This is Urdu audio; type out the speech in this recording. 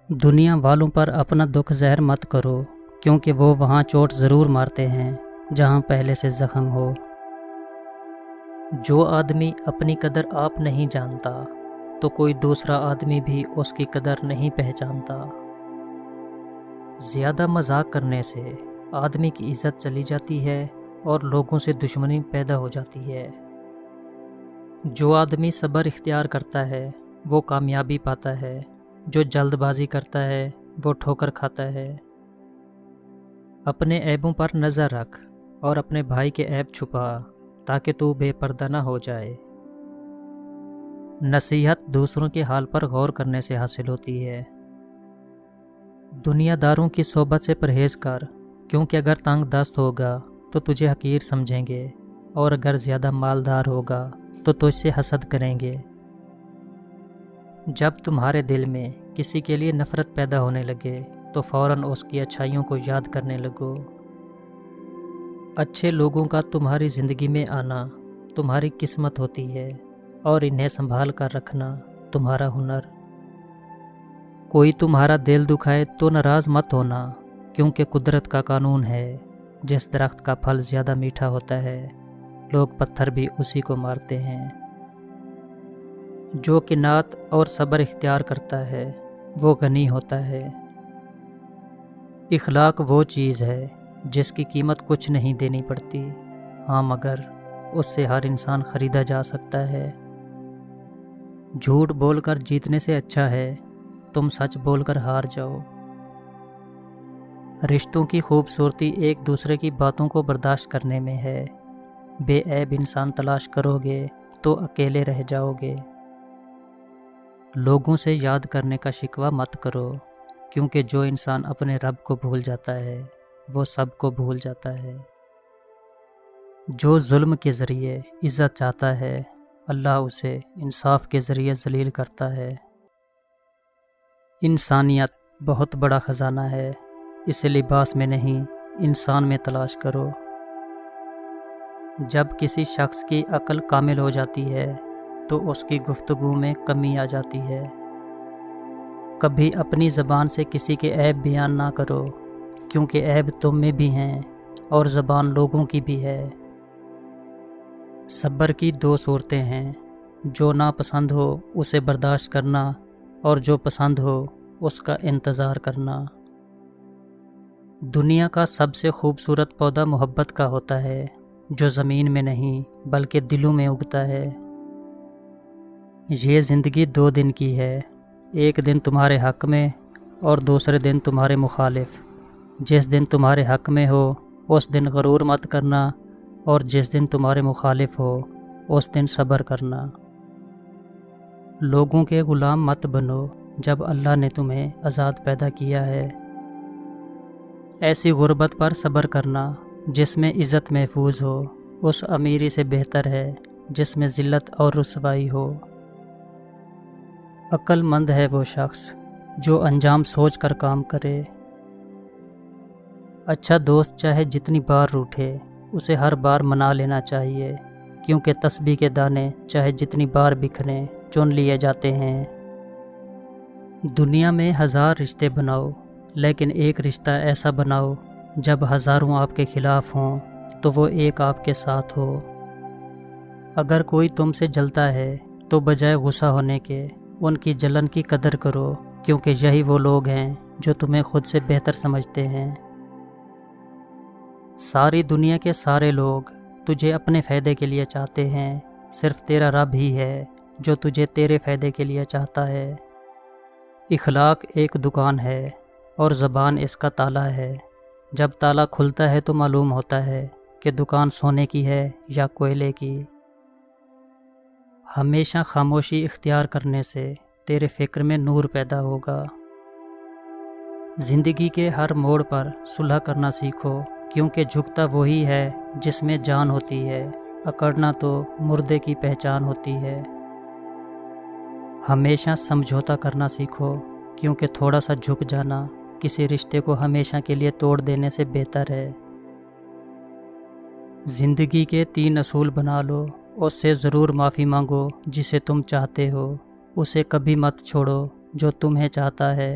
دنیا والوں پر اپنا دکھ ظاہر مت کرو، کیونکہ وہ وہاں چوٹ ضرور مارتے ہیں جہاں پہلے سے زخم ہو۔ جو آدمی اپنی قدر آپ نہیں جانتا تو کوئی دوسرا آدمی بھی اس کی قدر نہیں پہچانتا۔ زیادہ مذاق کرنے سے آدمی کی عزت چلی جاتی ہے اور لوگوں سے دشمنی پیدا ہو جاتی ہے۔ جو آدمی صبر اختیار کرتا ہے وہ کامیابی پاتا ہے، جو جلد بازی کرتا ہے وہ ٹھوکر کھاتا ہے۔ اپنے عیبوں پر نظر رکھ اور اپنے بھائی کے عیب چھپا تاکہ تو بے پردہ نہ ہو جائے۔ نصیحت دوسروں کے حال پر غور کرنے سے حاصل ہوتی ہے۔ دنیا داروں کی صحبت سے پرہیز کر، کیونکہ اگر تنگ دست ہوگا تو تجھے حقیر سمجھیں گے، اور اگر زیادہ مالدار ہوگا تو تجھ سے حسد کریں گے۔ جب تمہارے دل میں کسی کے لیے نفرت پیدا ہونے لگے تو فوراً اس کی اچھائیوں کو یاد کرنے لگو۔ اچھے لوگوں کا تمہاری زندگی میں آنا تمہاری قسمت ہوتی ہے، اور انہیں سنبھال کر رکھنا تمہارا ہنر۔ کوئی تمہارا دل دکھائے تو ناراض مت ہونا، کیونکہ قدرت کا قانون ہے، جس درخت کا پھل زیادہ میٹھا ہوتا ہے لوگ پتھر بھی اسی کو مارتے ہیں۔ جو قناعت اور صبر اختیار کرتا ہے وہ غنی ہوتا ہے۔ اخلاق وہ چیز ہے جس کی قیمت کچھ نہیں دینی پڑتی، ہاں مگر اس سے ہر انسان خریدا جا سکتا ہے۔ جھوٹ بول کر جیتنے سے اچھا ہے تم سچ بول کر ہار جاؤ۔ رشتوں کی خوبصورتی ایک دوسرے کی باتوں کو برداشت کرنے میں ہے۔ بے عیب انسان تلاش کرو گے تو اکیلے رہ جاؤ گے۔ لوگوں سے یاد کرنے کا شکوہ مت کرو، کیونکہ جو انسان اپنے رب کو بھول جاتا ہے وہ سب کو بھول جاتا ہے۔ جو ظلم کے ذریعے عزت چاہتا ہے اللہ اسے انصاف کے ذریعے ذلیل کرتا ہے۔ انسانیت بہت بڑا خزانہ ہے، اسے لباس میں نہیں انسان میں تلاش کرو۔ جب کسی شخص کی عقل کامل ہو جاتی ہے تو اس کی گفتگو میں کمی آ جاتی ہے۔ کبھی اپنی زبان سے کسی کے عیب بیان نہ کرو، کیونکہ عیب تم میں بھی ہیں اور زبان لوگوں کی بھی ہے۔ صبر کی دو صورتیں ہیں، جو ناپسند ہو اسے برداشت کرنا، اور جو پسند ہو اس کا انتظار کرنا۔ دنیا کا سب سے خوبصورت پودا محبت کا ہوتا ہے، جو زمین میں نہیں بلکہ دلوں میں اگتا ہے۔ یہ زندگی 2 دن کی ہے، ایک دن تمہارے حق میں اور دوسرے دن تمہارے مخالف۔ جس دن تمہارے حق میں ہو اس دن غرور مت کرنا، اور جس دن تمہارے مخالف ہو اس دن صبر کرنا۔ لوگوں کے غلام مت بنو جب اللہ نے تمہیں آزاد پیدا کیا ہے۔ ایسی غربت پر صبر کرنا جس میں عزت محفوظ ہو اس امیری سے بہتر ہے جس میں ذلت اور رسوائی ہو۔ عقل مند ہے وہ شخص جو انجام سوچ کر کام کرے۔ اچھا دوست چاہے جتنی بار روٹھے اسے ہر بار منا لینا چاہیے، کیونکہ تسبیح کے دانے چاہے جتنی بار بکھریں چن لیے جاتے ہیں۔ دنیا میں 1000 رشتے بناؤ، لیکن ایک رشتہ ایسا بناؤ جب ہزاروں آپ کے خلاف ہوں تو وہ ایک آپ کے ساتھ ہو۔ اگر کوئی تم سے جلتا ہے تو بجائے غصہ ہونے کے ان کی جلن کی قدر کرو، کیونکہ یہی وہ لوگ ہیں جو تمہیں خود سے بہتر سمجھتے ہیں۔ ساری دنیا کے سارے لوگ تجھے اپنے فائدے کے لیے چاہتے ہیں، صرف تیرا رب ہی ہے جو تجھے تیرے فائدے کے لیے چاہتا ہے۔ اخلاق ایک دکان ہے اور زبان اس کا تالا ہے۔ جب تالا کھلتا ہے تو معلوم ہوتا ہے کہ دکان سونے کی ہے یا کوئلے کی۔ ہمیشہ خاموشی اختیار کرنے سے تیرے فکر میں نور پیدا ہوگا۔ زندگی کے ہر موڑ پر صلح کرنا سیکھو، کیونکہ جھکتا وہی ہے جس میں جان ہوتی ہے، اکڑنا تو مردے کی پہچان ہوتی ہے۔ ہمیشہ سمجھوتا کرنا سیکھو، کیونکہ تھوڑا سا جھک جانا کسی رشتے کو ہمیشہ کے لیے توڑ دینے سے بہتر ہے۔ زندگی کے 3 اصول بنا لو، اس سے ضرور معافی مانگو جسے تم چاہتے ہو، اسے کبھی مت چھوڑو جو تمہیں چاہتا ہے،